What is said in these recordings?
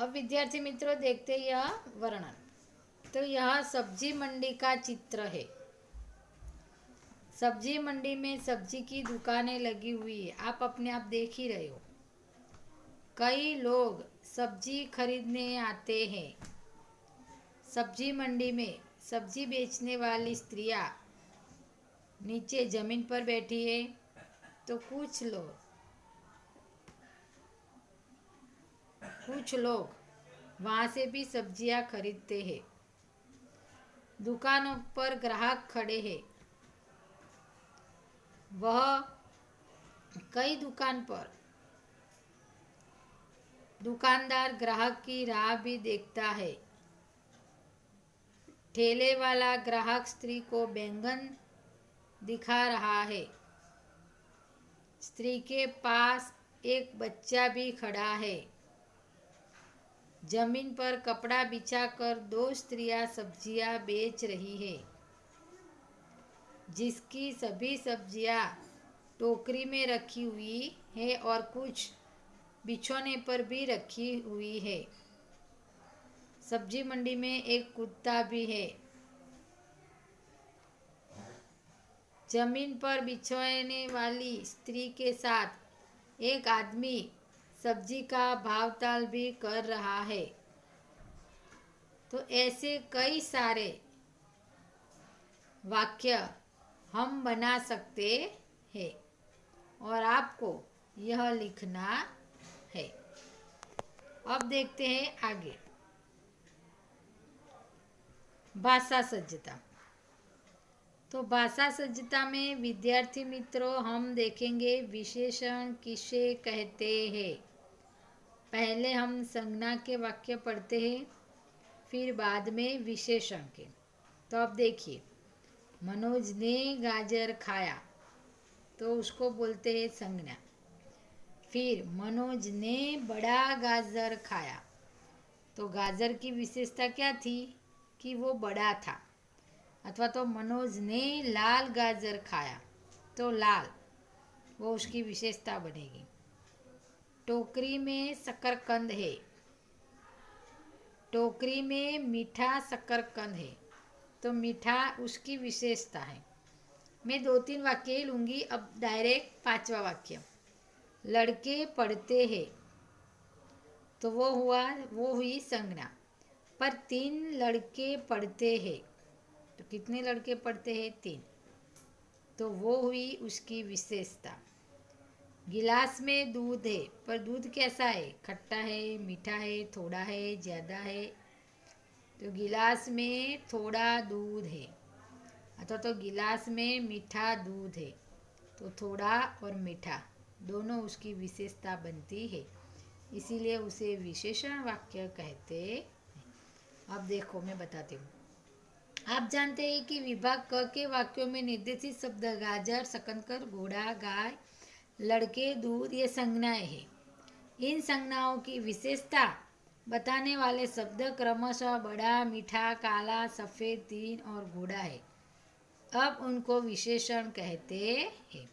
अब विद्यार्थी मित्रों देखते हैं यह वर्णन। तो यह सब्जी मंडी का चित्र है। सब्जी मंडी में सब्जी की दुकानें लगी हुई है, आप अपने आप देख ही रहे हो। कई लोग सब्जी खरीदने आते हैं। सब्जी मंडी में सब्जी बेचने वाली स्त्रियां नीचे जमीन पर बैठी है, तो कुछ लोग वहाँ से भी सब्जियां खरीदते हैं। दुकानों पर ग्राहक खड़े हैं। वह कई दुकान पर दुकानदार ग्राहक की राह भी देखता है। ठेले वाला ग्राहक स्त्री को बैंगन दिखा रहा है। स्त्री के पास एक बच्चा भी खड़ा है। जमीन पर कपड़ा बिछाकर दो स्त्रियां सब्जियां बेच रही है, जिसकी सभी सब्जियां टोकरी में रखी हुई है और कुछ बिछौने पर भी रखी हुई है। सब्जी मंडी में एक कुत्ता भी है। जमीन पर बिछोने वाली स्त्री के साथ एक आदमी सब्जी का भावताल भी कर रहा है। तो ऐसे कई सारे वाक्य हम बना सकते हैं और आपको यह लिखना है। अब देखते हैं आगे। भाषा सज्जता। तो भाषा सज्जता में विद्यार्थी मित्रों हम देखेंगे विशेषण किसे कहते हैं। पहले हम संज्ञा के वाक्य पढ़ते हैं, फिर बाद में विशेषण के। तो अब देखिए, मनोज ने गाजर खाया, तो उसको बोलते हैं संज्ञा। फिर मनोज ने बड़ा गाजर खाया, तो गाजर की विशेषता क्या थी कि वो बड़ा था। अथवा तो मनोज ने लाल गाजर खाया, तो लाल वो उसकी विशेषता बनेगी। टोकरी में शकरकंद है, टोकरी में मीठा शकरकंद है, तो मीठा उसकी विशेषता है। मैं 2-3 वाक्य लूँगी। अब डायरेक्ट 5वां वाक्य। लड़के पढ़ते हैं, तो वो हुई संज्ञा। पर 3 लड़के पढ़ते हैं, तो कितने लड़के पढ़ते हैं? 3, तो वो हुई उसकी विशेषता। गिलास में दूध है, पर दूध कैसा है? खट्टा है, मीठा है, थोड़ा है, ज़्यादा है? तो गिलास में थोड़ा दूध है। अथवा तो गिलास में मीठा दूध है, तो थोड़ा और मीठा दोनों उसकी विशेषता बनती है, इसीलिए उसे विशेषण वाक्य कहते हैं। अब देखो मैं बताती हूँ। आप जानते हैं कि विभाग क के वाक्यों में निर्देशित शब्द गाजर, शकरकंद, घोड़ा, गाय, लड़के, दूध ये संज्ञाएं हैं। इन संज्ञाओं की विशेषता बताने वाले शब्द क्रमशः बड़ा, मीठा, काला, सफ़ेद, तीन और घोड़ा है। अब उनको विशेषण कहते हैं।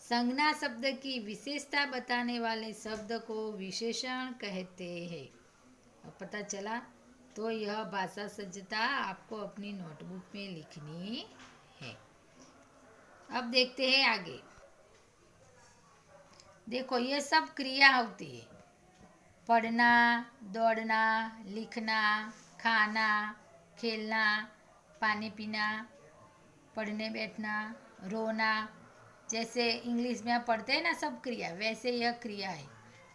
संज्ञा शब्द की विशेषता बताने वाले शब्द को विशेषण कहते हैं। अब पता चला। तो यह भाषा सज्जता आपको अपनी नोटबुक में लिखनी है। अब देखते हैं आगे। देखो, ये सब क्रिया होती है। पढ़ना, दौड़ना, लिखना, खाना, खेलना, पानी पीना, पढ़ने बैठना, रोना। जैसे इंग्लिश में आप पढ़ते हैं ना सब क्रिया, वैसे यह क्रिया है।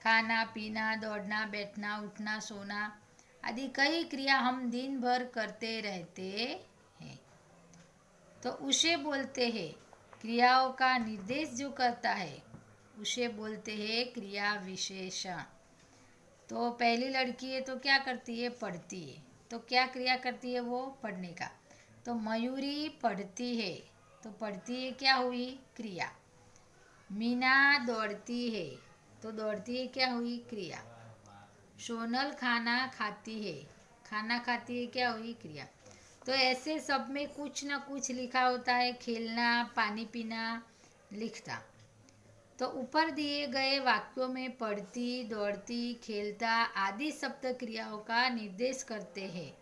खाना, पीना, दौड़ना, बैठना, उठना, सोना आदि कई क्रिया हम दिन भर करते रहते हैं, तो उसे बोलते हैं। क्रियाओं का निर्देश जो करता है उसे बोलते हैं क्रिया विशेषण। तो पहली लड़की है तो क्या करती है? पढ़ती है। तो क्या क्रिया करती है वो? पढ़ने का। तो मयूरी पढ़ती है, तो पढ़ती है क्या हुई? क्रिया। मीना दौड़ती है, तो दौड़ती है क्या हुई? क्रिया। सोनल खाना खाती है, खाना खाती है क्या हुई? क्रिया। तो ऐसे सब में कुछ ना कुछ लिखा होता है। खेलना, पानी पीना, लिखना। तो ऊपर दिए गए वाक्यों में पढ़ती, दौड़ती, खेलता आदि शब्द क्रियाओं का निर्देश करते हैं।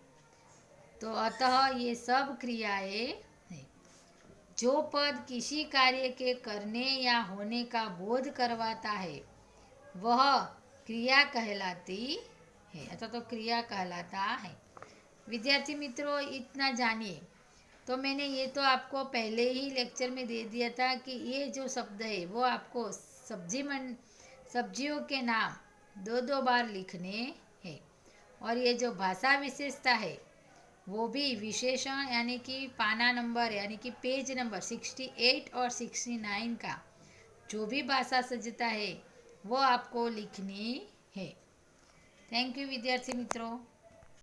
तो अतः ये सब क्रियाएं हैं। जो पद किसी कार्य के करने या होने का बोध करवाता है वह क्रिया कहलाती है, अथवा तो क्रिया कहलाता है। विद्यार्थी मित्रों, इतना जानिए। तो मैंने ये तो आपको पहले ही लेक्चर में दे दिया था कि ये जो शब्द है वो आपको सब्जियों के नाम दो दो बार लिखने हैं। और ये जो भाषा विशेषता है वो भी विशेषण यानी कि पाना नंबर यानी कि पेज नंबर 68 और 69 का जो भी भाषा सज्जता है वो आपको लिखनी है। थैंक यू विद्यार्थी मित्रों।